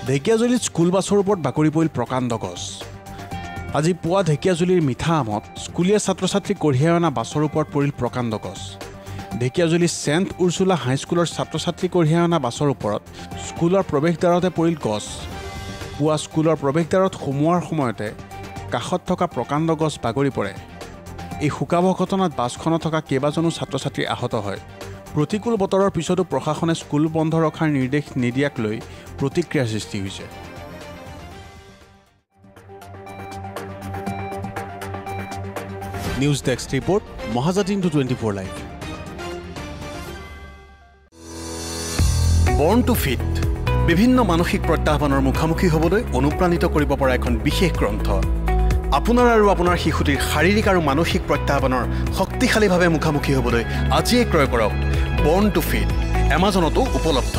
ঢেকিয়াজুলিত school বাছৰ ওপৰত বাকৰি পৰিল প্ৰকাণ্ড গছ। আজি পুৱা ঢেকিয়াজুলিৰ মিঠা আমত স্কুলীয়া ছাত্ৰ ছাত্ৰী কঢ়িয়াই অনা বাছৰ ওপৰত পৰিল প্ৰকাণ্ড গছ। ঢেকিয়াজুলি চেণ্ট উৰ্চুলা হাইস্কুলৰ ছাত্ৰ ছাত্ৰী কঢ়িয়াই অনা বাছৰ ওপৰত স্কুলৰ প্ৰৱেশদ্বাৰতে পৰিল গছ। পুৱা স্কুলৰ প্ৰৱেশদ্বাৰত সোমোৱাৰ সময়তে কাষত থকা প্ৰকাণ্ড গছ বাগৰি পৰে। এই শোকাবহ ঘটনাত বাছখনত থকা কেইবাজনো ছাত্ৰ ছাত্ৰী আহত হয়। প্ৰতিকূল বতৰৰ পিছতো প্ৰশাসনে স্কুল বন্ধ ৰখাৰ নিৰ্দেশ নিদিয়াক লৈ প্ৰতিক্ৰিয়াৰ সৃষ্টি হৈছে। News desk report, Mahajati into 24 live. বৰ্ণ টু ফিট বিভিন্ন মানসিক প্ৰত্যাহ্বানৰ মুখামুখি হ'বলৈ অনুপ্ৰাণিত কৰিব পৰা এখন বিশেষ গ্ৰন্থ। আপোনাৰ আৰু আপোনাৰ শিশুটিৰ শাৰীৰিক আৰু মানসিক প্ৰত্যাহ্বানৰ শক্তিশালীভাৱে মুখামুখি হ'বলৈ আজিয়ে ক্ৰয় কৰক বৰ্ণ টু ফিট। এমাজনতো উপলব্ধ।